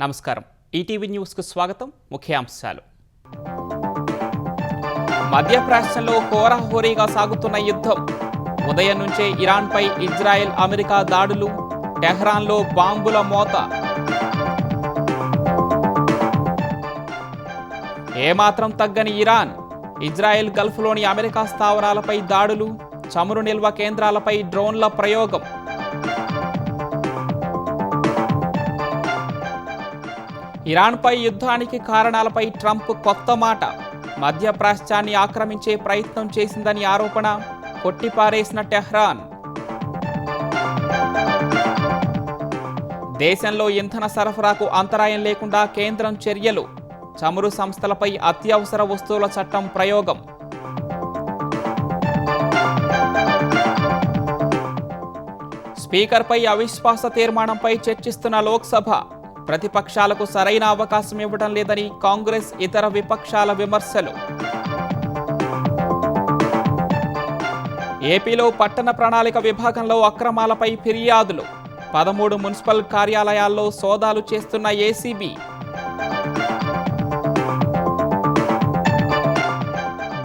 నమస్కారం. ఈటీవీ న్యూస్కు స్వాగతం. ముఖ్యాంశాలు. మధ్యప్రాచ్యంలో హోరాహోరీగా సాగుతున్న యుద్ధం. ఉదయం నుంచే ఇరాన్పై ఇజ్రాయెల్, అమెరికా దాడులు. టెహ్రాన్లో బాంబుల మోత. ఏమాత్రం తగ్గని ఇరాన్. ఇజ్రాయెల్ గల్ఫ్లోని అమెరికా స్థావరాలపై దాడులు. చమురు నిల్వ కేంద్రాలపై డ్రోన్ల ప్రయోగం. ఇరాన్పై యుద్ధానికి కారణాలపై ట్రంప్ కొత్త మాట. మధ్యప్రాచ్యాన్ని ఆక్రమించే ప్రయత్నం చేసిందని ఆరోపణ. కొట్టిపారేసిన టెహ్రాన్. దేశంలో ఇంధన సరఫరాకు అంతరాయం లేకుండా కేంద్రం చర్యలు. చమురు సంస్థలపై అత్యవసర వస్తువుల చట్టం ప్రయోగం. స్పీకర్పై అవిశ్వాస తీర్మానంపై చర్చిస్తున్న లోక్సభ. ప్రతిపక్షాలకు సరైన అవకాశం ఇవ్వడం లేదని కాంగ్రెస్, ఇతర విపక్షాల విమర్శలు. ఏపీలో పట్టణ ప్రణాళిక విభాగంలో అక్రమాలపై ఫిర్యాదులు. 13 మున్సిపల్ కార్యాలయాల్లో సోదాలు చేస్తున్న ఏసీబీ.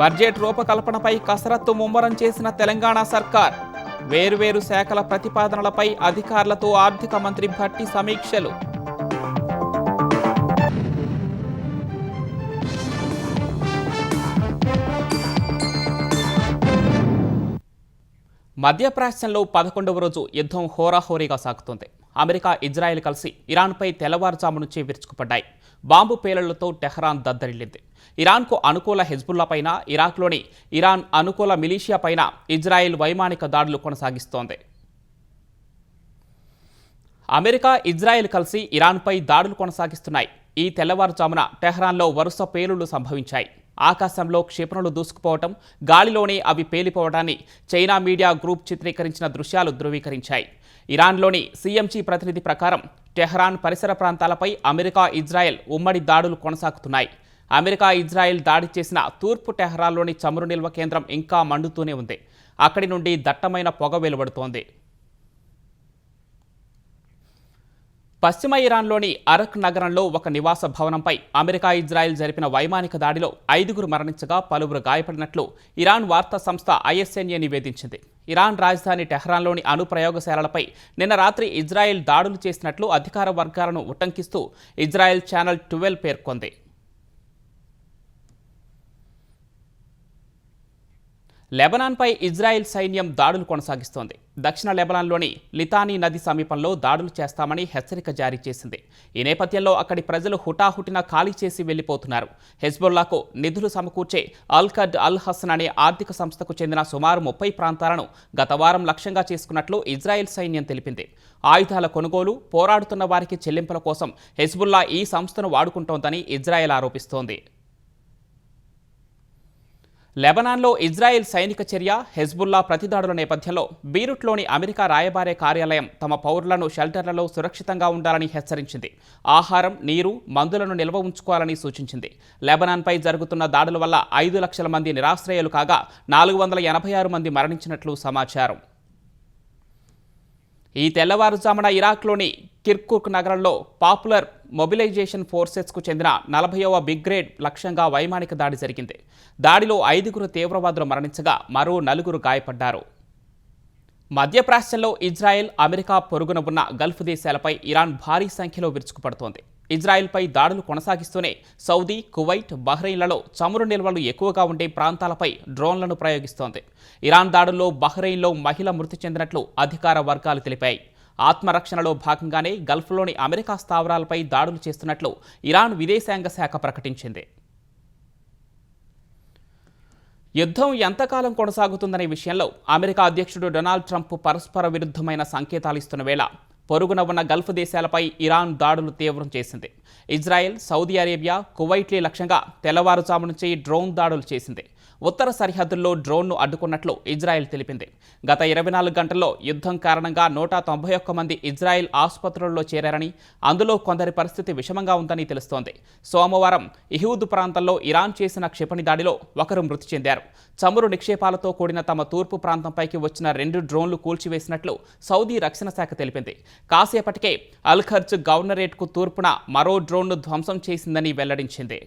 బడ్జెట్ రూపకల్పనపై కసరత్తు ముమ్మరం చేసిన తెలంగాణ సర్కార్. వేర్వేరు శాఖల ప్రతిపాదనలపై అధికారులతో ఆర్థిక మంత్రి భట్టి సమీక్షలు. మధ్యప్రాచ్యంలో 11వ రోజు యుద్ధం హోరాహోరీగా సాగుతోంది. అమెరికా, ఇజ్రాయెల్ కలిసి ఇరాన్పై తెల్లవారుజాము నుంచే విరుచుకుపడ్డాయి. Bomb పేలుళ్లతో Tehran దద్దరిల్లింది. ఇరాన్కు అనుకూల హెజ్బుల్లా పైన, ఇరాక్లోని ఇరాన్ అనుకూల మిలీషియా పైన ఇజ్రాయెల్ వైమానిక దాడులు కొనసాగిస్తోంది. అమెరికా, ఇజ్రాయెల్ కలిసి ఇరాన్పై దాడులు కొనసాగిస్తున్నాయి. ఈ తెల్లవారుజామున టెహ్రాన్లో వరుస పేలుళ్లు సంభవించాయి. ఆకాశంలో క్షిపణులు దూసుకుపోవటం, గాలిలోనే అవి పేలిపోవడాన్ని చైనా మీడియా గ్రూప్ చిత్రీకరించిన దృశ్యాలు ధృవీకరించాయి. ఇరాన్లోని సీఎంజీ ప్రతినిధి ప్రకారం టెహ్రాన్ పరిసర ప్రాంతాలపై అమెరికా, ఇజ్రాయెల్ ఉమ్మడి దాడులు కొనసాగుతున్నాయి. అమెరికా, ఇజ్రాయెల్ దాడి చేసిన తూర్పు టెహ్రాన్లోని చమురు నిల్వ కేంద్రం ఇంకా మండుతూనే ఉంది. అక్కడి నుండి దట్టమైన పొగ వెలువడుతోంది. పశ్చిమ ఇరాన్లోని అరక్ నగరంలో ఒక నివాస భవనంపై అమెరికా, ఇజ్రాయెల్ జరిపిన వైమానిక దాడిలో 5గురు మరణించగా పలువురు గాయపడినట్లు ఇరాన్ వార్తా సంస్థ ఐఎస్ఎన్ఏ నివేదించింది. ఇరాన్ రాజధాని టెహ్రాన్లోని అణు ప్రయోగశాలలపై నిన్న రాత్రి ఇజ్రాయెల్ దాడులు చేసినట్లు అధికార వర్గాలను ఉటంకిస్తూ ఇజ్రాయెల్ ఛానల్ 12 పేర్కొంది. లెబనాన్పై ఇజ్రాయెల్ సైన్యం దాడులు కొనసాగిస్తోంది. దక్షిణ లెబనాన్లోని లితానీ నది సమీపంలో దాడులు చేస్తామని హెచ్చరిక జారీ చేసింది. ఈ నేపథ్యంలో అక్కడి ప్రజలు హుటాహుటిన ఖాళీ చేసి వెళ్లిపోతున్నారు. హెజ్బుల్లాకు నిధులు సమకూర్చే అల్-ఖద్ అల్-హసన్ అనే ఆర్థిక సంస్థకు చెందిన సుమారు 30 ప్రాంతాలను గత వారం లక్ష్యంగా చేసుకున్నట్లు ఇజ్రాయెల్ సైన్యం తెలిపింది. ఆయుధాల కొనుగోలు, పోరాడుతున్న వారికి చెల్లింపుల కోసం హెజ్బుల్లా ఈ సంస్థను వాడుకుంటోందని ఇజ్రాయెల్ ఆరోపిస్తోంది. లెబనాన్లో ఇజ్రాయెల్ సైనిక చర్య, హెజ్బుల్లా ప్రతిదాడుల నేపథ్యంలో బీరుట్లోని అమెరికా రాయబార కార్యాలయం తమ పౌరులను షెల్టర్లలో సురక్షితంగా ఉండాలని హెచ్చరించింది. ఆహారం, నీరు, మందులను నిల్వ ఉంచుకోవాలని సూచించింది. లెబనాన్పై జరుగుతున్న దాడుల వల్ల 5 లక్షల మంది నిరాశ్రయులు కాగా 486 మంది మరణించినట్లు సమాచారం. ఈ తెల్లవారుజామున ఇరాక్లోని కిర్కుక్ నగరంలో పాపులర్ మొబిలైజేషన్ ఫోర్సెస్కు చెందిన 40వ బ్రిగేడ్ లక్ష్యంగా వైమానిక దాడి జరిగింది. దాడిలో 5గురు తీవ్రవాదులు మరణించగా మరో 4గురు గాయపడ్డారు. మధ్యప్రాచ్యంలో ఇజ్రాయెల్, అమెరికా పొరుగున ఉన్న గల్ఫ్ దేశాలపై ఇరాన్ భారీ సంఖ్యలో విరుచుకుపడుతోంది. ఇజ్రాయెల్పై దాడులు కొనసాగిస్తూనే సౌదీ, కువైట్, బహ్రెయిన్లలో చమురు నిల్వలు ఎక్కువగా ఉండే ప్రాంతాలపై డ్రోన్లను ప్రయోగిస్తోంది. ఇరాన్ దాడుల్లో బహ్రెయిన్లో మహిళ మృతి చెందినట్లు అధికార వర్గాలు తెలిపాయి. ఆత్మరక్షణలో భాగంగానే గల్ఫ్లోని అమెరికా స్థావరాలపై దాడులు చేస్తున్నట్లు ఇరాన్ విదేశాంగ శాఖ ప్రకటించింది. యుద్ధం ఎంతకాలం కొనసాగుతుందనే విషయంలో అమెరికా అధ్యక్షుడు డొనాల్డ్ ట్రంప్ పరస్పర విరుద్ధమైన సంకేతాలు ఇస్తున్న వేళ పొరుగున ఉన్న గల్ఫ్ దేశాలపై ఇరాన్ దాడులు తీవ్రం చేసింది. ఇజ్రాయెల్, సౌదీ అరేబియా, కువైట్లీ లక్ష్యంగా తెల్లవారుజాము నుంచి డ్రోన్ దాడులు చేసింది. ఉత్తర సరిహద్దుల్లో డ్రోన్ను అడ్డుకున్నట్లు ఇజ్రాయెల్ తెలిపింది. గత 24 గంటల్లో యుద్ధం కారణంగా 191 మంది ఇజ్రాయెల్ ఆసుపత్రుల్లో చేరారని, అందులో కొందరి పరిస్థితి విషమంగా ఉందని తెలుస్తోంది. సోమవారం ఇహూద్ ప్రాంతంలో ఇరాన్ చేసిన క్షిపణి దాడిలో ఒకరు మృతి చెందారు. చమురు నిక్షేపాలతో కూడిన తమ తూర్పు ప్రాంతంపైకి వచ్చిన 2 డ్రోన్లు కూల్చివేసినట్లు సౌదీ రక్షణ శాఖ తెలిపింది. కాసేపటికే అల్ ఖర్జ్ గవర్నరేట్కు తూర్పున మరో డ్రోన్ను ధ్వంసం చేసిందని వెల్లడించింది.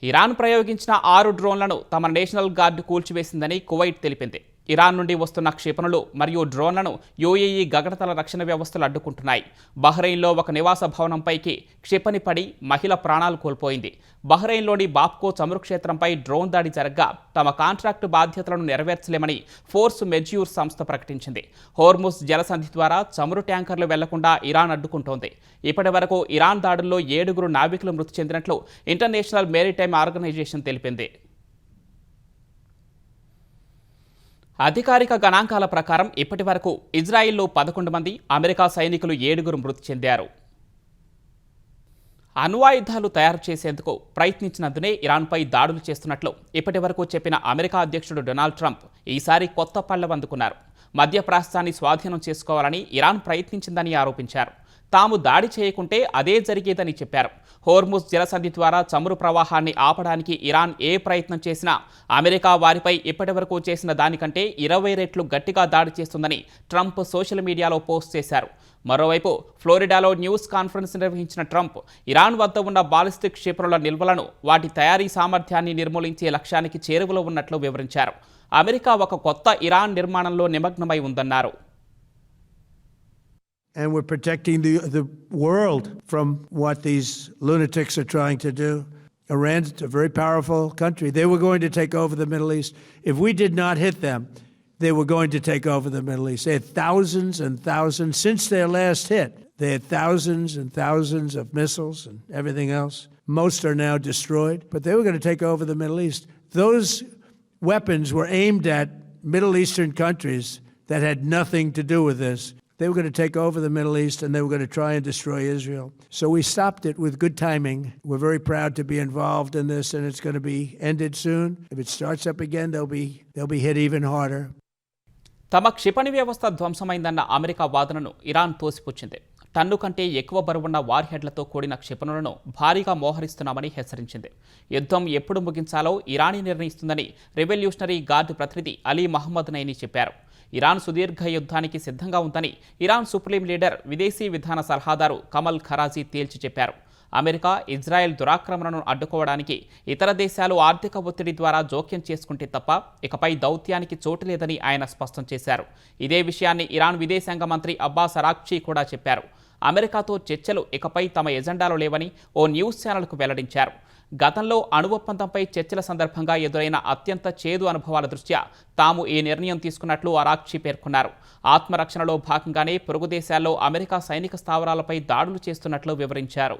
ఇరాన్ ప్రయోగించిన 6 డ్రోన్లను తమ నేషనల్ గార్డు కూల్చివేసిందని కువైట్ తెలిపింది. ఇరాన్ నుండి వస్తున్న క్షిపణులు మరియు డ్రోన్లను యుఏఈ గగనతల రక్షణ వ్యవస్థలు అడ్డుకుంటున్నాయి. బహ్రెయిన్లో ఒక నివాస భవనంపైకి క్షిపణి పడి మహిళ ప్రాణాలు కోల్పోయింది. బహ్రెయిన్లోని బాప్కో చమురు క్షేత్రంపై డ్రోన్ దాడి జరగ్గా తమ కాంట్రాక్టు బాధ్యతలను నెరవేర్చలేమని ఫోర్స్ మెజ్యూర్ సంస్థ ప్రకటించింది. హోర్ముజ్ జలసంధి ద్వారా చమురు ట్యాంకర్లు వెళ్లకుండా ఇరాన్ అడ్డుకుంటోంది. ఇప్పటి వరకు ఇరాన్ దాడుల్లో 7 నావికులు మృతి చెందినట్లు ఇంటర్నేషనల్ మేరిటైమ్ ఆర్గనైజేషన్ తెలిపింది. అధికారిక గణాంకాల ప్రకారం ఇప్పటి వరకు ఇజ్రాయిల్లో 11 మంది, అమెరికా సైనికులు 7 మృతి చెందారు. అణ్వాయుధాలు తయారు చేసేందుకు ప్రయత్నించినందునే ఇరాన్పై దాడులు చేస్తున్నట్లు ఇప్పటి వరకు చెప్పిన అమెరికా అధ్యక్షుడు డొనాల్డ్ ట్రంప్ ఈసారి కొత్త పళ్లెం అందుకున్నారు. మధ్యప్రాచ్యాన్ని స్వాధీనం చేసుకోవాలని ఇరాన్ ప్రయత్నించిందని ఆరోపించారు. తాము దాడి చేయకుంటే అదే జరిగేదని చెప్పారు. హోర్ముజ్ జలసంధి ద్వారా చమురు ప్రవాహాన్ని ఆపడానికి ఇరాన్ ఏ ప్రయత్నం చేసినా అమెరికా వారిపై ఇప్పటివరకు చేసిన దానికంటే 20 రెట్లు గట్టిగా దాడి చేస్తుందని ట్రంప్ సోషల్ మీడియాలో పోస్ట్ చేశారు. మరోవైపు ఫ్లోరిడాలో న్యూస్ కాన్ఫరెన్స్ నిర్వహించిన ట్రంప్ ఇరాన్ వద్ద ఉన్న బాలిస్టిక్ క్షిపణుల నిల్వలను, వాటి తయారీ సామర్థ్యాన్ని నిర్మూలించే లక్ష్యానికి చేరువలో ఉన్నట్లు వివరించారు. అమెరికా ఒక కొత్త ఇరాన్ నిర్మాణంలో నిమగ్నమై ఉందన్నారు. And we're protecting the world from what these lunatics are trying to do. Iran's a very powerful country. They were going to take over the Middle East. If we did not hit them, they were going to take over the Middle East. They had thousands and thousands. Since their last hit, they had thousands and thousands of missiles and everything else. Most are now destroyed, but they were going to take over the Middle East. Those weapons were aimed at Middle Eastern countries that had nothing to do with this. They were going to take over the Middle East and they were going to try and destroy Israel. So we stopped it with good timing. We're very proud to be involved in this, and it's going to be ended soon. If it starts up again, they'll be hit even harder. తమ క్షిపణి వ్యవస్థ ధ్వంసమైందన్న America వాదనను Iran తోసిపుచ్చింది. Ton కంటే ఎక్కువ బరువున్న వార్హెడ్లతో కూడిన క్షిపణులను భారీగా మోహరిస్తున్నామని హెచ్చరించింది. యుద్ధం ఎప్పుడు ముగించాలో ఇరానీ నిర్ణయిస్తుందని రెవల్యూషనరీ గార్డ్ ప్రతినిధి అలీ మహమ్మద్ నైని చెప్పారు. ఇరాన్ సుదీర్ఘ యుద్ధానికి సిద్ధంగా ఉందని ఇరాన్ సుప్రీం లీడర్, విదేశీ విధాన సలహాదారు కమల్ ఖరాజీ తేల్చి చెప్పారు. అమెరికా, ఇజ్రాయెల్ దురాక్రమణను అడ్డుకోవడానికి ఇతర దేశాలు ఆర్థిక ఒత్తిడి ద్వారా జోక్యం చేసుకుంటే తప్ప ఇకపై దౌత్యానికి చోటు లేదని ఆయన స్పష్టం చేశారు. ఇదే విషయాన్ని ఇరాన్ విదేశాంగ మంత్రి అబ్బాస్ అరాక్చీ కూడా చెప్పారు. అమెరికాతో చర్చలు ఇకపై తమ ఎజెండాలో లేవని ఓ న్యూస్ ఛానల్కు వెల్లడించారు. గతంలో అణు ఒప్పందంపై చర్చల సందర్భంగా ఎదురైన అత్యంత చేదు అనుభవాల దృష్ట్యా తాము ఈ నిర్ణయం తీసుకున్నట్లు అరాక్చీ పేర్కొన్నారు. ఆత్మరక్షణలో భాగంగానే పొరుగు దేశాల్లో అమెరికా సైనిక స్థావరాలపై దాడులు చేస్తున్నట్లు వివరించారు.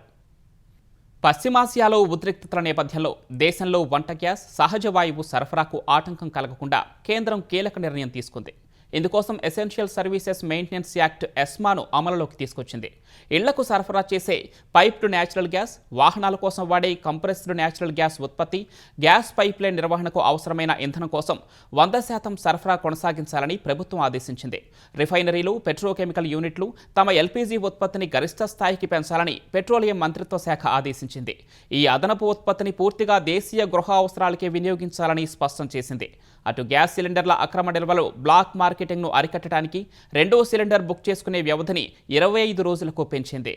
పశ్చిమాసియాలో ఉద్రిక్తతల నేపథ్యంలో దేశంలో వంట గ్యాస్, సహజ వాయువు సరఫరాకు ఆటంకం కలగకుండా కేంద్రం కీలక నిర్ణయం తీసుకుంది. ఇందుకోసం ఎసెన్షియల్ సర్వీసెస్ మెయింటెనెన్స్ యాక్ట్ ఎస్మాను అమలులోకి తీసుకొచ్చింది. ఇళ్లకు సరఫరా చేసే పైప్డ్ న్యాచురల్ గ్యాస్, వాహనాల కోసం వాడే కంప్రెస్డ్ న్యాచురల్ గ్యాస్ ఉత్పత్తి, గ్యాస్ పైప్లైన్ నిర్వహణకు అవసరమైన ఇంధనం కోసం 100% సరఫరా కొనసాగించాలని ప్రభుత్వం ఆదేశించింది. రిఫైనరీలు, పెట్రోకెమికల్ యూనిట్లు తమ ఎల్పీజీ ఉత్పత్తిని గరిష్ట స్థాయికి పెంచాలని పెట్రోలియం మంత్రిత్వ శాఖ ఆదేశించింది. ఈ అదనపు ఉత్పత్తిని పూర్తిగా దేశీయ గృహ అవసరాలకే వినియోగించాలని స్పష్టం చేసింది. అటు గ్యాస్ సిలిండర్ల అక్రమ నిల్వలు, బ్లాక్ మార్కెటింగ్ను అరికట్టడానికి రెండో సిలిండర్ బుక్ చేసుకునే వ్యవధిని 25 రోజులకు పెంచింది.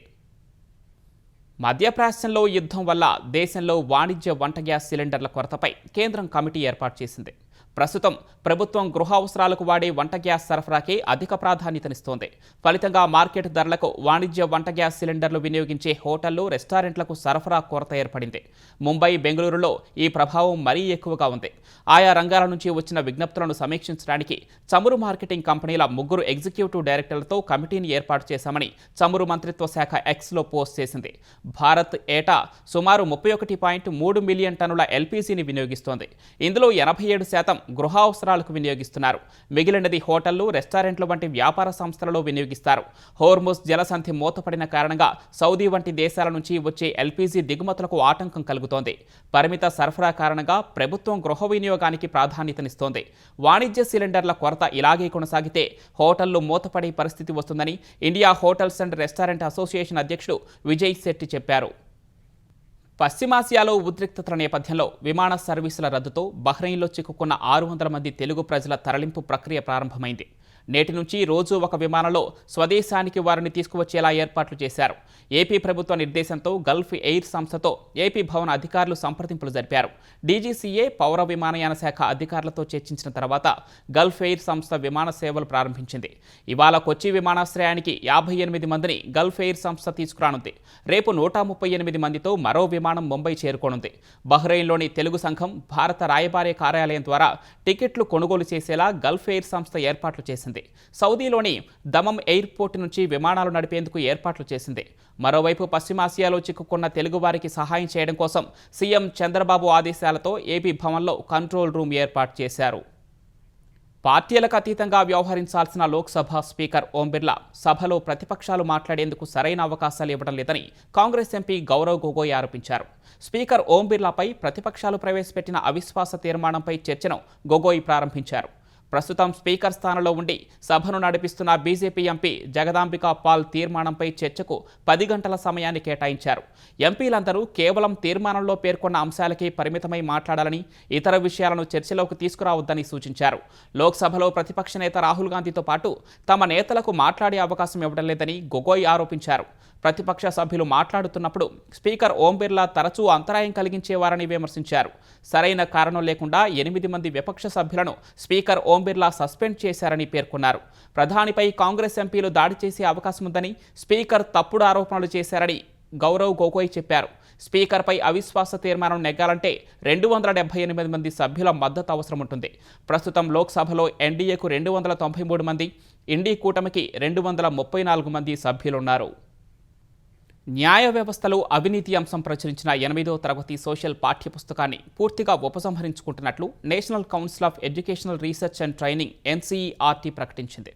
మధ్యప్రాచ్యంలో యుద్ధం వల్ల దేశంలో వాణిజ్య వంట గ్యాస్ సిలిండర్ల కొరతపై కేంద్రం కమిటీ ఏర్పాటు చేసింది. ప్రస్తుతం ప్రభుత్వం గృహ అవసరాలకు వాడే వంట గ్యాస్ సరఫరాకే అధిక ప్రాధాన్యతనిస్తోంది. ఫలితంగా మార్కెట్ ధరలకు వాణిజ్య వంట గ్యాస్ సిలిండర్లు వినియోగించే హోటళ్లు, రెస్టారెంట్లకు సరఫరా కొరత ఏర్పడింది. ముంబై, బెంగళూరులో ఈ ప్రభావం మరీ ఎక్కువగా ఉంది. ఆయా రంగాల నుంచి వచ్చిన విజ్ఞప్తులను సమీక్షించడానికి చమురు మార్కెటింగ్ కంపెనీల 3 ఎగ్జిక్యూటివ్ డైరెక్టర్లతో కమిటీని ఏర్పాటు చేశామని చమురు మంత్రిత్వ శాఖ ఎక్స్లో పోస్ట్ చేసింది. భారత్ ఏటా సుమారు 31.3 మిలియన్ టన్నుల ఎల్పీజీని వినియోగిస్తోంది. ఇందులో 87% గృహ అవసరాలకు వినియోగిస్తున్నారు. మిగిలినది హోటళ్లు, రెస్టారెంట్లు వంటి వ్యాపార సంస్థలలో వినియోగిస్తారు. హోర్ముజ్ జలసంధి మూతపడిన కారణంగా సౌదీ వంటి దేశాల నుంచి వచ్చే ఎల్పీజీ దిగుమతులకు ఆటంకం కలుగుతోంది. పరిమిత సరఫరా కారణంగా ప్రభుత్వం గృహ వినియోగానికి ప్రాధాన్యతనిస్తోంది. వాణిజ్య సిలిండర్ల కొరత ఇలాగే కొనసాగితే హోటళ్లు మూతపడే పరిస్థితి వస్తుందని India hotels and restaurant association అధ్యక్షుడు విజయ్ శెట్టి చెప్పారు. పశ్చిమాసియాలో ఉద్రిక్తతల నేపథ్యంలో విమాన సర్వీసుల రద్దుతో బహ్రెయిన్లో చిక్కుకున్న 600 మంది తెలుగు ప్రజల తరలింపు ప్రక్రియ ప్రారంభమైంది. నేటి నుంచి రోజు ఒక విమానంలో స్వదేశానికి వారిని తీసుకువచ్చేలా ఏర్పాట్లు చేశారు. ఏపీ ప్రభుత్వ నిర్దేశంతో గల్ఫ్ ఎయిర్ సంస్థతో ఏపీ భవన్ అధికారులు సంప్రదింపులు జరిపారు. డీజీసీఏ పౌర విమానయాన శాఖ అధికారులతో చర్చించిన తర్వాత గల్ఫ్ ఎయిర్ సంస్థ విమాన సేవలు ప్రారంభించింది. ఇవాళ కొచ్చి విమానాశ్రయానికి 58 మందిని గల్ఫ్ ఎయిర్ సంస్థ తీసుకురానుంది. రేపు 138 మందితో మరో విమానం ముంబై చేరుకోనుంది. బహ్రెయిన్లోని తెలుగు సంఘం భారత రాయబార కార్యాలయం ద్వారా టికెట్లు కొనుగోలు చేసేలా గల్ఫ్ ఎయిర్ సంస్థ ఏర్పాట్లు చేసింది. సౌదీలోని దమం ఎయిర్పోర్ట్ నుంచి విమానాలు నడిపేందుకు ఏర్పాట్లు చేసింది. మరోవైపు పశ్చిమాసియాలో చిక్కుకున్న తెలుగువారికి సహాయం చేయడం కోసం సీఎం చంద్రబాబు ఆదేశాలతో ఏపీ భవన్లో కంట్రోల్ రూమ్ ఏర్పాటు చేశారు. పార్టీలకు అతీతంగా వ్యవహరించాల్సిన లోక్సభ స్పీకర్ ఓం బిర్లా సభలో ప్రతిపక్షాలు మాట్లాడేందుకు సరైన అవకాశాలు ఇవ్వడం లేదని కాంగ్రెస్ ఎంపీ గౌరవ్ గొగోయ్ ఆరోపించారు. స్పీకర్ ఓం బిర్లాపై ప్రతిపక్షాలు ప్రవేశపెట్టిన అవిశ్వాస తీర్మానంపై చర్చను గొగోయ్ ప్రారంభించారు. ప్రస్తుతం స్పీకర్ స్థానంలో ఉండి సభను నడిపిస్తున్న బీజేపీ ఎంపీ జగదాంబికా పాల్ తీర్మానంపై చర్చకు 10 గంటల సమయాన్ని కేటాయించారు. ఎంపీలందరూ కేవలం తీర్మానంలో పేర్కొన్న అంశాలకే పరిమితమై మాట్లాడాలని, ఇతర విషయాలను చర్చలోకి తీసుకురావద్దని సూచించారు. లోక్సభలో ప్రతిపక్ష నేత రాహుల్ గాంధీతో పాటు తమ నేతలకు మాట్లాడే అవకాశం ఇవ్వడం లేదని గొగోయ్ ఆరోపించారు. ప్రతిపక్ష సభ్యులు మాట్లాడుతున్నప్పుడు స్పీకర్ ఓం బిర్లా తరచూ అంతరాయం కలిగించేవారని విమర్శించారు. సరైన కారణం లేకుండా 8 మంది విపక్ష సభ్యులను స్పీకర్ ఓం బిర్లా సస్పెండ్ చేశారని పేర్కొన్నారు. ప్రధానిపై కాంగ్రెస్ ఎంపీలు దాడి చేసే అవకాశం ఉందని, స్పీకర్ తప్పుడు ఆరోపణలు చేశారని గౌరవ్ గొగోయ్ చెప్పారు. స్పీకర్పై అవిశ్వాస తీర్మానం నెగ్గాలంటే 278 మంది సభ్యుల మద్దతు అవసరం ఉంటుంది. ప్రస్తుతం లోక్సభలో ఎన్డీఏకు 293 మంది, ఇండీ కూటమికి 234 మంది సభ్యులున్నారు. న్యాయ వ్యవస్థలో అవినీతి అంశం ప్రచురించిన 8వ తరగతి సోషల్ పాఠ్యపుస్తకాన్ని పూర్తిగా ఉపసంహరించుకుంటున్నట్లు national council of educational research and training NCERT ప్రకటించింది.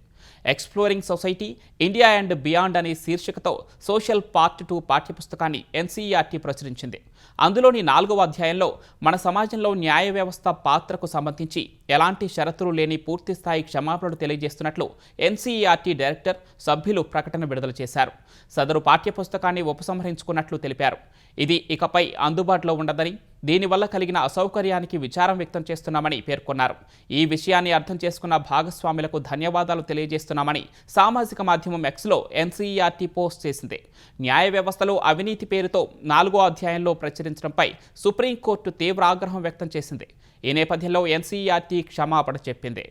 Exploring society India and beyond అనే శీర్షికతో సోషల్ పార్ట్ 2 పాఠ్యపుస్తకాన్ని ఎన్సీఈఆర్టీ ప్రచురించింది. అందులోని 4వ అధ్యాయంలో మన సమాజంలో న్యాయ వ్యవస్థ పాత్రకు సంబంధించి ఎలాంటి షరతులు లేని పూర్తిస్థాయి క్షమాపణలు తెలియజేస్తున్నట్లు ఎన్సీఈఆర్టీ డైరెక్టర్ సభ్యులు ప్రకటన విడుదల చేశారు. సదరు పాఠ్యపుస్తకాన్ని ఉపసంహరించుకున్నట్లు తెలిపారు. ఇది ఇకపై అందుబాటులో ఉండదని, దీనివల్ల కలిగిన అసౌకర్యానికి విచారం వ్యక్తం చేస్తున్నామని పేర్కొన్నారు. ఈ విషయాన్ని అర్థం చేసుకున్న భాగస్వాములకు ధన్యవాదాలు తెలియజేస్తున్నామని సామాజిక మాధ్యమం ఎక్స్లో ఎన్సీఈఆర్టీ పోస్ట్ చేసింది. న్యాయ వ్యవస్థలో అవినీతి పేరుతో 4వ అధ్యాయంలో ప్రచురించడంపై సుప్రీంకోర్టు తీవ్ర ఆగ్రహం వ్యక్తం చేసింది. ఈ నేపథ్యంలో ఎన్సీఈఆర్టీ క్షమాపణ చెప్పింది.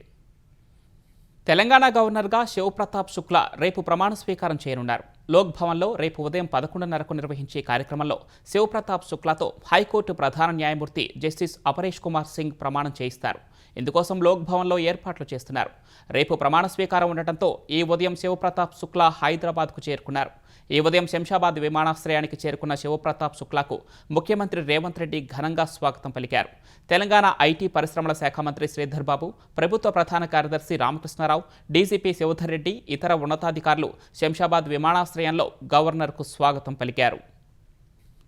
తెలంగాణ గవర్నర్గా శివప్రతాప్ శుక్లా రేపు ప్రమాణ స్వీకారం చేయనున్నారు. లోక్ భవన్లో రేపు ఉదయం 11:30కు నిర్వహించే కార్యక్రమంలో శివప్రతాప్ శుక్లాతో హైకోర్టు ప్రధాన న్యాయమూర్తి జస్టిస్ అపరేష్ కుమార్ సింగ్ ప్రమాణం చేయిస్తారు. ఇందుకోసం లోక్ భవన్లో ఏర్పాట్లు చేస్తున్నారు. రేపు ప్రమాణ స్వీకారం ఉండటంతో ఈ ఉదయం శివప్రతాప్ శుక్లా హైదరాబాద్కు చేరుకున్నారు. ఈ ఉదయం శంషాబాద్ విమానాశ్రయానికి చేరుకున్న శివప్రతాప్ శుక్లాకు ముఖ్యమంత్రి రేవంత్ రెడ్డి ఘనంగా స్వాగతం పలికారు. తెలంగాణ ఐటీ పరిశ్రమల శాఖ మంత్రి శ్రీధర్ బాబు, ప్రభుత్వ ప్రధాన కార్యదర్శి రామకృష్ణారావు, డీజీపీ శివధర్ రెడ్డి, ఇతర ఉన్నతాధికారులు శంషాబాద్ విమానాశ్రయంలో గవర్నర్కు స్వాగతం పలికారు.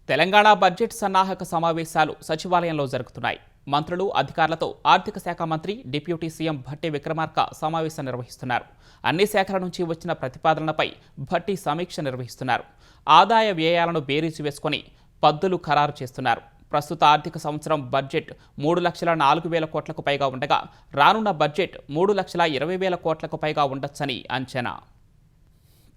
తెలంగాణ బడ్జెట్ సన్నాహక సమావేశాలు సచివాలయంలో జరుగుతున్నాయి. మంత్రులు, అధికారులతో ఆర్థిక శాఖ మంత్రి, డిప్యూటీ సీఎం భట్టి విక్రమార్క సమావేశం నిర్వహిస్తున్నారు. అన్ని శాఖల నుంచి వచ్చిన ప్రతిపాదనలపై భట్టి సమీక్ష నిర్వహిస్తున్నారు. ఆదాయ వ్యయాలను బేరీజు వేసుకొని పద్దులు ఖరారు చేస్తున్నారు. ప్రస్తుత ఆర్థిక సంవత్సరం బడ్జెట్ 3,04,000 కోట్లకు పైగా ఉండగా రానున్న బడ్జెట్ 3,20,000 కోట్లకు పైగా ఉండొచ్చని అంచనా.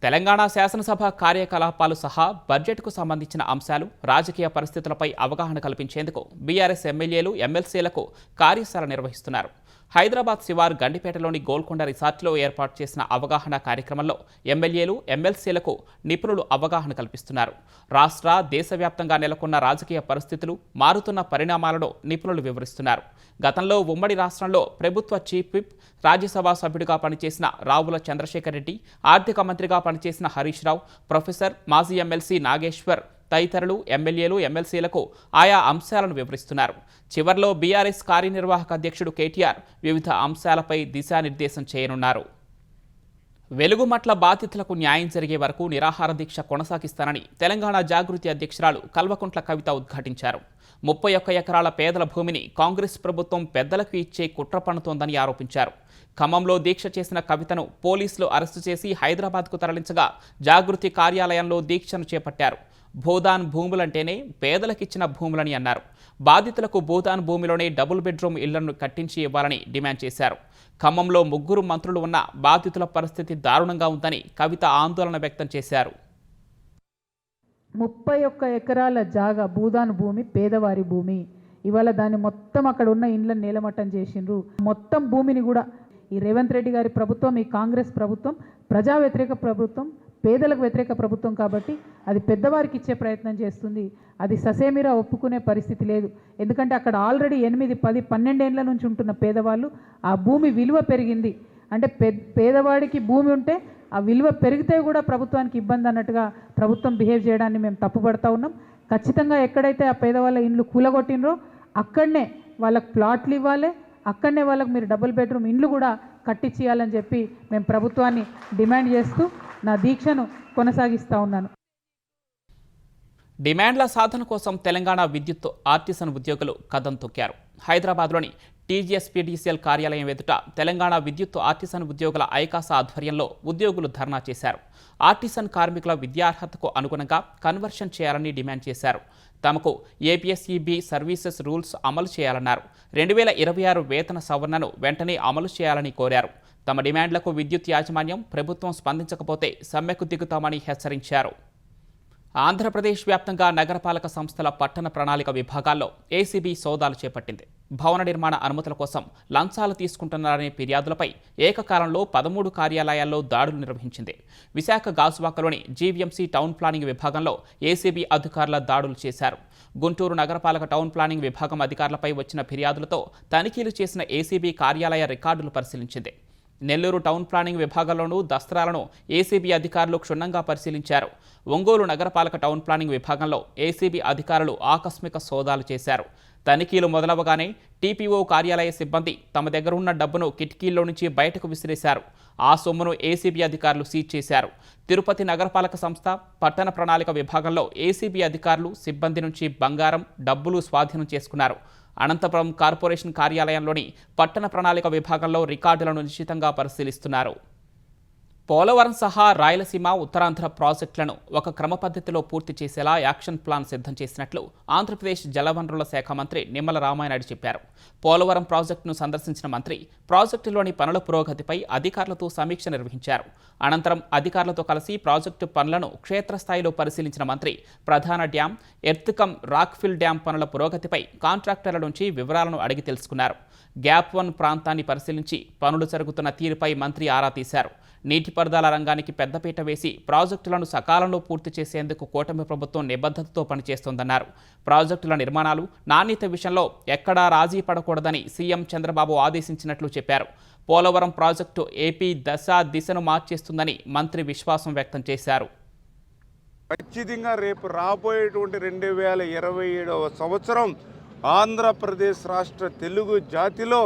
తెలంగాణ శాసనసభ కార్యకలాపాలు సహా బడ్జెట్కు సంబంధించిన అంశాలు, రాజకీయ పరిస్థితులపై అవగాహన కల్పించేందుకు బీఆర్ఎస్ ఎమ్మెల్యేలు, ఎమ్మెల్సీలకు కార్యశాల నిర్వహిస్తున్నారు. హైదరాబాద్ శివారు గండిపేటలోని గోల్కొండ రిసార్ట్లో ఏర్పాటు చేసిన అవగాహన కార్యక్రమంలో ఎమ్మెల్యేలు, ఎమ్మెల్సీలకు నిపుణులు అవగాహన కల్పిస్తున్నారు. రాష్ట్ర, దేశవ్యాప్తంగా నెలకొన్న రాజకీయ పరిస్థితులు, మారుతున్న పరిణామాలను నిపుణులు వివరిస్తున్నారు. గతంలో ఉమ్మడి రాష్ట్రంలో ప్రభుత్వ చీఫ్ విప్, రాజ్యసభ సభ్యుడిగా పనిచేసిన రావుల చంద్రశేఖర్ రెడ్డి, ఆర్థిక మంత్రిగా పనిచేసిన హరీష్ రావు, ప్రొఫెసర్, మాజీ ఎమ్మెల్సీ నాగేశ్వర్ తదితరులు ఎమ్మెల్యేలు ఎమ్మెల్సీలకు ఆయా అంశాలను వివరిస్తున్నారు. చివర్లో బీఆర్ఎస్ కార్యనిర్వాహక అధ్యక్షుడు కేటీఆర్ వివిధ అంశాలపై దిశానిర్దేశం చేయనున్నారు. వెలుగుమట్ల బాధితులకు న్యాయం జరిగే వరకు నిరాహార దీక్ష కొనసాగిస్తానని తెలంగాణ జాగృతి అధ్యక్షురాలు కల్వకుంట్ల కవిత ఉద్ఘాటించారు. 31 ఎకరాల పేదల భూమిని కాంగ్రెస్ ప్రభుత్వం పెద్దలకు ఇచ్చే కుట్ర పన్నుతోందని ఆరోపించారు. ఖమ్మంలో దీక్ష చేసిన కవితను పోలీసులు అరెస్టు చేసి హైదరాబాద్కు తరలించగా జాగృతి కార్యాలయంలో దీక్షను చేపట్టారు. భూదాన్ భూములంటేనే పేదలకిచ్చిన భూములని అన్నారు. బాధితులకు భూదాన్ భూమిలోనే డబుల్ బెడ్రూమ్ ఇళ్లను కట్టించి ఇవ్వాలని డిమాండ్ చేశారు. ఖమ్మంలో 3 మంత్రులు ఉన్న బాధితుల పరిస్థితి దారుణంగా ఉందని కవిత ఆందోళన వ్యక్తం చేశారు. 31 ఎకరాల జాగా భూదాన్ భూమి పేదవారి భూమి. ఇవాళ దాన్ని మొత్తం అక్కడ ఉన్న ఇండ్లను నేలమట్టం చేసిండ్రు. మొత్తం భూమిని కూడా ఈ రేవంత్ రెడ్డి గారి ప్రభుత్వం, ఈ కాంగ్రెస్ ప్రభుత్వం ప్రజా వ్యతిరేక ప్రభుత్వం, పేదలకు వ్యతిరేక ప్రభుత్వం కాబట్టి అది పెద్దవారికి ఇచ్చే ప్రయత్నం చేస్తుంది. అది ససేమిరా ఒప్పుకునే పరిస్థితి లేదు. ఎందుకంటే అక్కడ ఆల్రెడీ 8, 10, 12 ఏళ్ల నుంచి ఉంటున్న పేదవాళ్ళు ఆ భూమి విలువ పెరిగింది అంటే పేదవాడికి భూమి ఉంటే ఆ విలువ పెరిగితే కూడా ప్రభుత్వానికి ఇబ్బంది అన్నట్టుగా ప్రభుత్వం బిహేవ్ చేయడాన్ని మేము తప్పుపడతా ఉన్నాం. ఖచ్చితంగా ఎక్కడైతే ఆ పేదవాళ్ళ ఇండ్లు కూలగొట్టినరో అక్కడనే వాళ్ళకు ప్లాట్లు ఇవ్వాలి, అక్కడనే వాళ్ళకు మీరు డబుల్ బెడ్రూమ్ ఇండ్లు కూడా కట్టించేయాలని చెప్పి మేము ప్రభుత్వాన్ని డిమాండ్ చేస్తూ నా దీక్షను కొనసాగిస్తూ ఉన్నాను. డిమాండ్ల సాధన కోసం తెలంగాణ విద్యుత్ ఆర్టిసన్ ఉద్యోగులు కదం తొక్కారు. హైదరాబాద్లోని టీజీఎస్పీడీసీఎల్ కార్యాలయం ఎదుట తెలంగాణ విద్యుత్ ఆర్టిసన్ ఉద్యోగుల ఐకాస ఆధ్వర్యంలో ఉద్యోగులు ధర్నా చేశారు. ఆర్టిసన్ కార్మికుల విద్యార్హతకు అనుగుణంగా కన్వర్షన్ చేయాలని డిమాండ్ చేశారు. తమకు ఏపీఎస్ఈబీ సర్వీసెస్ రూల్స్ అమలు చేయాలన్నారు. 2026 వేతన సవరణను వెంటనే అమలు చేయాలని కోరారు. తమ డిమాండ్లకు విద్యుత్ యాజమాన్యం ప్రభుత్వం స్పందించకపోతే సమ్మెకు దిగుతామని హెచ్చరించారు. ఆంధ్రప్రదేశ్ వ్యాప్తంగా నగరపాలక సంస్థల పట్టణ ప్రణాళిక విభాగాల్లో ఏసీబీ సోదాలు చేపట్టింది. భవన నిర్మాణ అనుమతుల కోసం లంచాలు తీసుకుంటున్నారనే ఫిర్యాదులపై ఏకకాలంలో 13 కార్యాలయాల్లో దాడులు నిర్వహించింది. విశాఖ గాజువాకలోని జీవీఎంసీ టౌన్ ప్లానింగ్ విభాగంలో ఏసీబీ అధికారుల దాడులు చేశారు. గుంటూరు నగరపాలక టౌన్ ప్లానింగ్ విభాగం అధికారులపై వచ్చిన ఫిర్యాదులతో తనిఖీలు చేసిన ఏసీబీ కార్యాలయ రికార్డులు పరిశీలించింది. నెల్లూరు టౌన్ ప్లానింగ్ విభాగంలోనూ దస్త్రాలను ఏసీబీ అధికారులు క్షుణ్ణంగా పరిశీలించారు. ఒంగోలు నగరపాలక టౌన్ ప్లానింగ్ విభాగంలో ఏసీబీ అధికారులు ఆకస్మిక సోదాలు చేశారు. తనిఖీలు మొదలవగానే టీపీఓ కార్యాలయ సిబ్బంది తమ దగ్గర ఉన్న డబ్బును కిటికీల్లో నుంచి బయటకు విసిరేశారు. ఆ సొమ్మును ఏసీబీ అధికారులు సీజ్ చేశారు. తిరుపతి నగరపాలక సంస్థ పట్టణ ప్రణాళిక విభాగంలో ఏసీబీ అధికారులు సిబ్బంది నుంచి బంగారం, డబ్బులు స్వాధీనం చేసుకున్నారు. అనంతపురం కార్పొరేషన్ కార్యాలయంలోని పట్టణ ప్రణాళిక విభాగంలో రికార్డులను నిశ్చితంగా పరిశీలిస్తున్నారు. పోలవరం సహా రాయలసీమ, ఉత్తరాంధ్ర ప్రాజెక్టులను ఒక క్రమ పద్ధతిలో పూర్తి చేసేలా యాక్షన్ ప్లాన్ సిద్ధం చేసినట్లు ఆంధ్రప్రదేశ్ జలవనరుల శాఖ మంత్రి నిమ్మల రామానాయుడు చెప్పారు. పోలవరం ప్రాజెక్టును సందర్శించిన మంత్రి ప్రాజెక్టులోని పనుల పురోగతిపై అధికారులతో సమీక్ష నిర్వహించారు. అనంతరం అధికారులతో కలిసి ప్రాజెక్టు పనులను క్షేత్రస్థాయిలో పరిశీలించిన మంత్రి ప్రధాన డ్యాం, ఎర్త్కమ్ రాక్ఫిల్ డ్యాం పనుల పురోగతిపై కాంట్రాక్టర్ల నుంచి వివరాలను అడిగి తెలుసుకున్నారు. గ్యాప్ 1 ప్రాంతాన్ని పరిశీలించి పనులు జరుగుతున్న తీరుపై మంత్రి ఆరా తీశారు. నీటిపారుదల రంగానికి పెద్దపీట వేసి ప్రాజెక్టులను సకాలంలో పూర్తి చేసేందుకు కూటమి ప్రభుత్వం నిబద్ధతతో పనిచేస్తోందన్నారు. ప్రాజెక్టుల నిర్మాణాలు, నాణ్యత విషయంలో ఎక్కడా రాజీ పడకూడదని సీఎం చంద్రబాబు ఆదేశించినట్లు చెప్పారు. పోలవరం ప్రాజెక్టు ఏపీ దిశను మార్చేస్తుందని మంత్రి విశ్వాసం వ్యక్తం చేశారు. ఖచ్చితంగా రేపు రాబోయేటువంటి 2027వ సంవత్సరం ఆంధ్రప్రదేశ్ రాష్ట్ర తెలుగు జాతిలో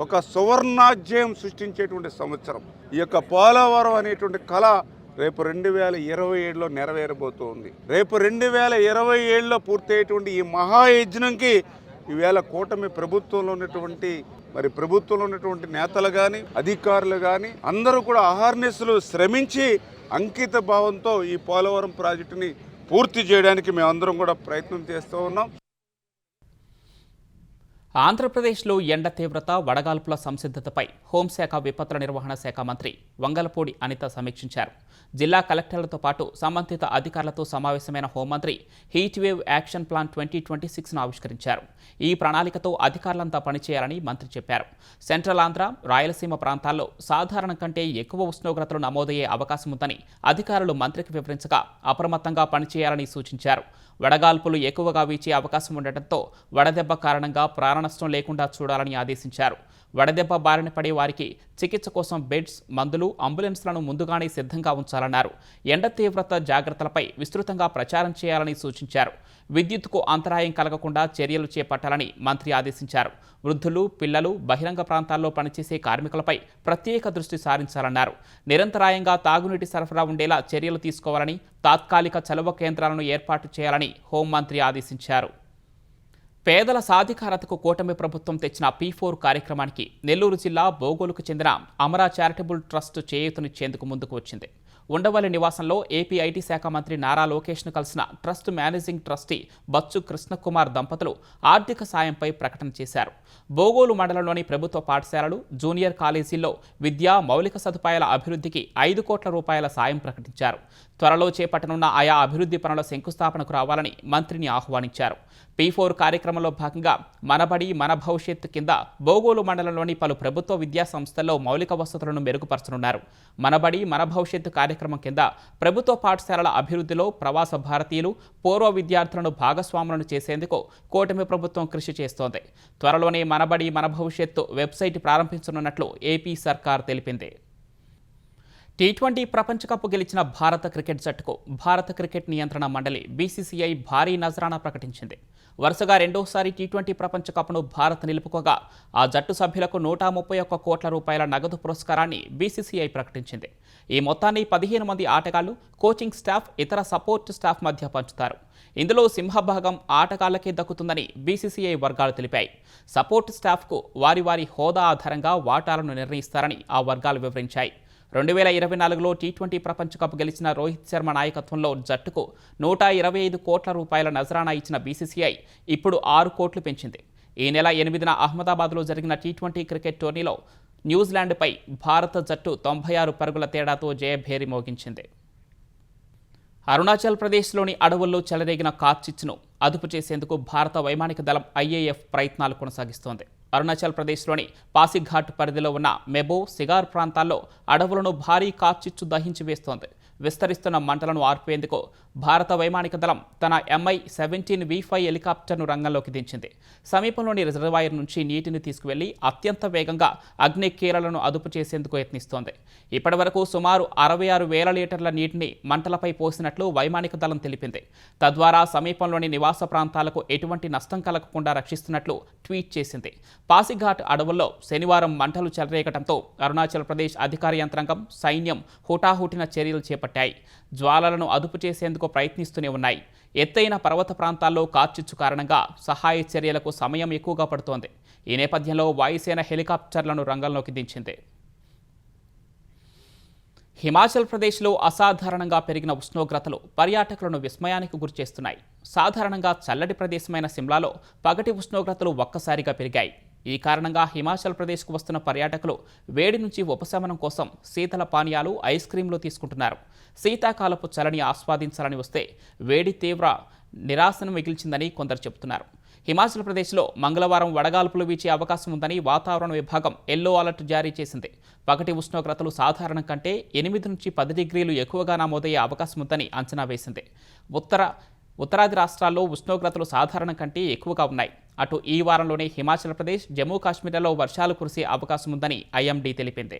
ఒక సువర్ణాధ్యాయం సృష్టించేటువంటి సంవత్సరం. ఈ యొక్క పోలవరం అనేటువంటి కళ రేపు 2027లో నెరవేరబోతోంది. రేపు 2027లో పూర్తయ్యేటువంటి ఈ మహాయజ్ఞంకి ఈవేళ కూటమి ప్రభుత్వంలో ఉన్నటువంటి నేతలు కానీ, అధికారులు కానీ అందరూ కూడా అహర్నిశలు శ్రమించి అంకిత భావంతో ఈ పోలవరం ప్రాజెక్టుని పూర్తి చేయడానికి మేమందరం కూడా ప్రయత్నం చేస్తూ ఉన్నాం. ఆంధ్రప్రదేశ్లో ఎండ తీవ్రత, వడగాల్పుల సంసిద్ధతపై హోంశాఖ, విపత్తుల నిర్వహణ శాఖ మంత్రి వంగలపూడి అనిత సమీక్షించారు. జిల్లా కలెక్టర్లతో పాటు సంబంధిత అధికారులతో సమావేశమైన హోంమంత్రి హీట్ వేవ్ యాక్షన్ ప్లాన్ 2026ను ఆవిష్కరించారు. ఈ ప్రణాళికతో అధికారులంతా పనిచేయాలని మంత్రి చెప్పారు. సెంట్రల్ ఆంధ్ర, రాయలసీమ ప్రాంతాల్లో సాధారణం కంటే ఎక్కువ ఉష్ణోగ్రతలు నమోదయ్యే అవకాశం ఉందని అధికారులు మంత్రికి వివరించగా అప్రమత్తంగా పనిచేయాలని సూచించారు. వడగాల్పులు ఎక్కువగా వీచే అవకాశం ఉండటంతో వడదెబ్బ కారణంగా ప్రాణనష్టం లేకుండా చూడాలని ఆదేశించారు. వడదెబ్బ బారిన పడే వారికి చికిత్స కోసం బెడ్స్, మందులు, అంబులెన్స్లను ముందుగానే సిద్ధంగా ఉంచాలన్నారు. ఎండ తీవ్రత జాగ్రత్తలపై విస్తృతంగా ప్రచారం చేయాలని సూచించారు. విద్యుత్తుకు అంతరాయం కలగకుండా చర్యలు చేపట్టాలని మంత్రి ఆదేశించారు. వృద్ధులు, పిల్లలు, బహిరంగ ప్రాంతాల్లో పనిచేసే కార్మికులపై ప్రత్యేక దృష్టి సారించాలన్నారు. నిరంతరాయంగా తాగునీటి సరఫరా ఉండేలా చర్యలు తీసుకోవాలని, తాత్కాలిక చలువ కేంద్రాలను ఏర్పాటు చేయాలని హోంమంత్రి ఆదేశించారు. పేదల సాధికారతకు కూటమి ప్రభుత్వం తెచ్చిన P4 కార్యక్రమానికి నెల్లూరు జిల్లా బోగోలుకు చెందిన అమరా చారిటబుల్ ట్రస్ట్ చేయూతనిచ్చేందుకు ముందుకు వచ్చింది. ఉండవల్లి నివాసంలో ఏపీ ఐటీ శాఖ మంత్రి నారా లోకేష్ను కలిసిన trust managing trustee Bachchu Krishnakumar దంపతులు ఆర్థిక సాయంపై ప్రకటన చేశారు. బోగోలు మండలంలోని ప్రభుత్వ పాఠశాలలు, జూనియర్ కాలేజీల్లో విద్యా మౌలిక సదుపాయాల అభివృద్ధికి 5 కోట్ల రూపాయల సాయం ప్రకటించారు. త్వరలో చేపట్టనున్న ఆయా అభివృద్ధి పనుల శంకుస్థాపనకు రావాలని మంత్రిని ఆహ్వానించారు. P4 కార్యక్రమంలో భాగంగా మనబడి మన భవిష్యత్తు కింద బోగోలు మండలంలోని పలు ప్రభుత్వ విద్యా సంస్థల్లో మౌలిక వసతులను మెరుగుపరచనున్నారు. మనబడి మన భవిష్యత్తు కార్యక్రమం కింద ప్రభుత్వ పాఠశాలల అభివృద్ధిలో ప్రవాస భారతీయులు, పూర్వ విద్యార్థులను భాగస్వాములను చేసేందుకు కూటమి ప్రభుత్వం కృషి చేస్తోంది. త్వరలోనే మనబడి మన భవిష్యత్తు వెబ్సైట్ ప్రారంభించనున్నట్లు ఏపీ సర్కార్ తెలిపింది. T20 ప్రపంచ కప్ గెలిచిన భారత క్రికెట్ జట్టుకు భారత క్రికెట్ నియంత్రణ మండలి BCCI భారీ నజరానా ప్రకటించింది. వరుసగా రెండోసారి T20 ప్రపంచ కప్ను భారత్ నిలుపుకోగా ఆ జట్టు సభ్యులకు 131 కోట్ల రూపాయల నగదు పురస్కారాన్ని BCCI ప్రకటించింది. ఈ మొత్తాన్ని 15 మంది ఆటగాళ్లు, కోచింగ్ స్టాఫ్, ఇతర సపోర్ట్ స్టాఫ్ మధ్య పంచుతారు. ఇందులో సింహభాగం ఆటగాళ్లకే దక్కుతుందని BCCI వర్గాలు తెలిపాయి. సపోర్ట్ స్టాఫ్కు వారి వారి హోదా ఆధారంగా వాటాలను నిర్ణయిస్తారని ఆ వర్గాలు వివరించాయి. 2024లో T20 ప్రపంచ కప్ గెలిచిన రోహిత్ శర్మ నాయకత్వంలో జట్టుకు 125 కోట్ల రూపాయల నజరానా ఇచ్చిన BCCI ఇప్పుడు 6 కోట్లు పెంచింది. ఈ నెల 8న అహ్మదాబాద్లో జరిగిన T20 క్రికెట్ టోర్నీలో న్యూజిలాండ్పై భారత జట్టు 96 పరుగుల తేడాతో జయభేరి మోగించింది. అరుణాచల్ ప్రదేశ్లోని అడవుల్లో చెలరేగిన కార్చిచ్ను అదుపు చేసేందుకు భారత వైమానిక దళం IAF ప్రయత్నాలు కొనసాగిస్తోంది. అరుణాచల్ ప్రదేశ్లోని పాసిఘాట్ పరిధిలో ఉన్న మెబో, సిగార్ ప్రాంతాల్లో అడవులను భారీ కార్చిచ్చు దహించి వేస్తోంది. విస్తరిస్తున్న మంటలను ఆర్పేందుకు భారత వైమానిక దళం తన Mi-17V5 హెలికాప్టర్ను రంగంలోకి దించింది. సమీపంలోని రిజర్వాయర్ నుంచి నీటిని తీసుకువెళ్లి అత్యంత వేగంగా అగ్ని కీలలను అదుపు చేసేందుకు యత్నిస్తోంది. ఇప్పటివరకు సుమారు 66,000 లీటర్ల నీటిని మంటలపై పోసినట్లు వైమానిక దళం తెలిపింది. తద్వారా సమీపంలోని నివాస ప్రాంతాలకు ఎటువంటి నష్టం కలగకుండా రక్షిస్తున్నట్లు ట్వీట్ చేసింది. పాసిఘాట్ అడవుల్లో శనివారం మంటలు చెలరేగటంతో అరుణాచల్ ప్రదేశ్ అధికార యంత్రాంగం, సైన్యం హుటాహుటిన చర్యలు చేపట్టాయి. జ్వాలలను అదుపు చేసేందుకు ప్రయత్నిస్తూనే ఉన్నాయి. ఎత్తైన పర్వత ప్రాంతాల్లో కార్చిచ్చు కారణంగా సహాయ చర్యలకు సమయం ఎక్కువగా పడుతోంది. ఈ నేపథ్యంలో వాయుసేన హెలికాప్టర్లను రంగంలోకి దించింది. హిమాచల్ ప్రదేశ్లో అసాధారణంగా పెరిగిన ఉష్ణోగ్రతలు పర్యాటకులను విస్మయానికి గురిచేస్తున్నాయి. సాధారణంగా చల్లటి ప్రదేశమైన సిమ్లాలో పగటి ఉష్ణోగ్రతలు ఒక్కసారిగా పెరిగాయి. ఈ కారణంగా హిమాచల్ ప్రదేశ్కు వస్తున్న పర్యాటకులు వేడి నుంచి ఉపశమనం కోసం శీతల పానీయాలు, ఐస్ క్రీంలు తీసుకుంటున్నారు. శీతాకాలపు చలిని ఆస్వాదించాలని వస్తే వేడి తీవ్ర నిరాశను మిగిల్చిందని కొందరు చెబుతున్నారు. హిమాచల్ ప్రదేశ్లో మంగళవారం వడగాల్పులు వీచే అవకాశం ఉందని వాతావరణ విభాగం ఎల్లో అలర్ట్ జారీ చేసింది. పగటి ఉష్ణోగ్రతలు సాధారణం కంటే 8 నుంచి 10 డిగ్రీలు ఎక్కువగా నమోదయ్యే అవకాశం ఉందని అంచనా వేసింది. ఉత్తరాది రాష్ట్రాల్లో ఉష్ణోగ్రతలు సాధారణం కంటే ఎక్కువగా ఉన్నాయి. అటు ఈ వారంలోనే హిమాచల్ ప్రదేశ్, జమ్మూ కాశ్మీర్లలో వర్షాలు కురిసే అవకాశం ఉందని IMD తెలిపింది.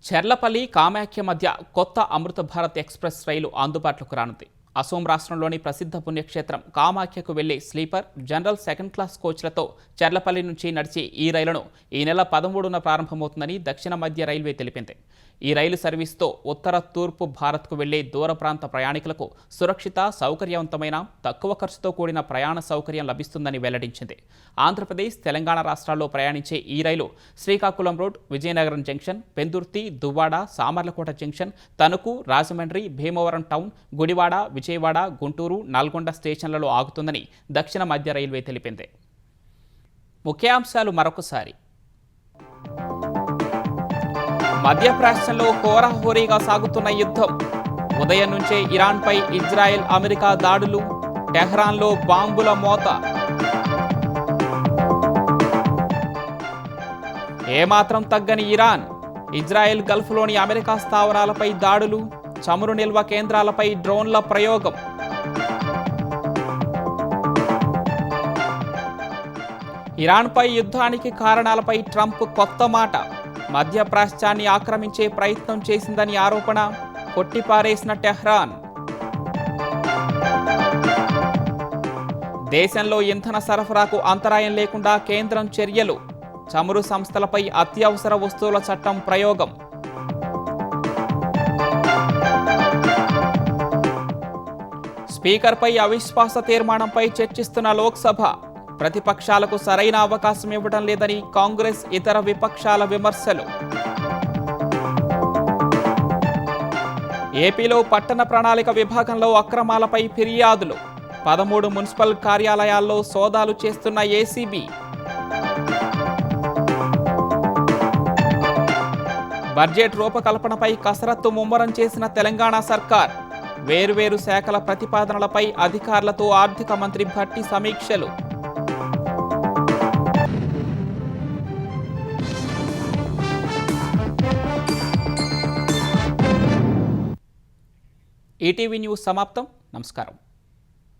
చెర్లపల్లి, కామాఖ్య మధ్య కొత్త అమృత భారత్ ఎక్స్ప్రెస్ రైలు అందుబాటులోకి రానుంది. అసోం రాష్ట్రంలోని ప్రసిద్ధ పుణ్యక్షేత్రం కామాఖ్యకు వెళ్లే స్లీపర్, జనరల్ సెకండ్ క్లాస్ కోచ్లతో చెర్లపల్లి నుంచి నడిచే ఈ రైలును ఈ నెల 13న ప్రారంభమవుతుందని దక్షిణ మధ్య రైల్వే తెలిపింది. ఈ రైలు సర్వీస్తో ఉత్తర, తూర్పు భారత్కు వెళ్లే దూర ప్రాంత ప్రయాణికులకు సురక్షిత, సౌకర్యవంతమైన, తక్కువ ఖర్చుతో కూడిన ప్రయాణ సౌకర్యం లభిస్తుందని వెల్లడించింది. ఆంధ్రప్రదేశ్, తెలంగాణ రాష్ట్రాల్లో ప్రయాణించే ఈ రైలు Srikakulam road, Vizianagaram junction, Pendurthi, Duvvada, Samarlakota junction, Tanuku, Rajahmundry, Bhimavaram town, Gudivada, Vijayawada, Guntur, Nalgonda స్టేషన్లలో ఆగుతుందని దక్షిణ మధ్య రైల్వే తెలిపింది. ముఖ్యాంశాలు మరొకసారి. మధ్యప్రాచ్యంలో హోరాహోరీగా సాగుతున్న యుద్ధం. ఉదయం నుంచే ఇరాన్పై ఇజ్రాయెల్, అమెరికా దాడులు. టెహ్రాన్లో బాంబుల మోత. ఏమాత్రం తగ్గని ఇరాన్. ఇజ్రాయెల్ గల్ఫ్లోని అమెరికా స్థావరాలపై దాడులు. చమురు నిల్వ కేంద్రాలపై డ్రోన్ల ప్రయోగం. ఇరాన్పై యుద్ధానికి కారణాలపై ట్రంప్ కొత్త మాట. మధ్యప్రాచ్యాన్ని ఆక్రమించే ప్రయత్నం చేసిందని ఆరోపణ, కొట్టిపారేసిన టెహ్రాన్. దేశంలో ఇంధన సరఫరాకు అంతరాయం లేకుండా కేంద్రం చర్యలు. చమురు సంస్థలపై అత్యవసర వస్తువుల చట్టం ప్రయోగం. స్పీకర్పై అవిశ్వాస తీర్మానంపై చర్చిస్తున్న లోక్సభ. ప్రతిపక్షాలకు సరైన అవకాశం ఇవ్వడం లేదని కాంగ్రెస్ ఇతర విపక్షాల విమర్శలు. ఏపీలో పట్టణ ప్రణాళిక విభాగంలో అక్రమాలపై ఫిర్యాదులు. 13 మున్సిపల్ కార్యాలయాల్లో సోదాలు చేస్తున్న ఏసీబీ. బడ్జెట్ రూపకల్పనపై కసరత్తు ముమ్మరం చేసిన తెలంగాణ సర్కార్. వేర్వేరు శాఖల ప్రతిపాదనలపై అధికారులతో ఆర్థిక మంత్రి భట్టి సమీక్షలు. ఈటీవీ న్యూస్ సమాప్తం. నమస్కారం.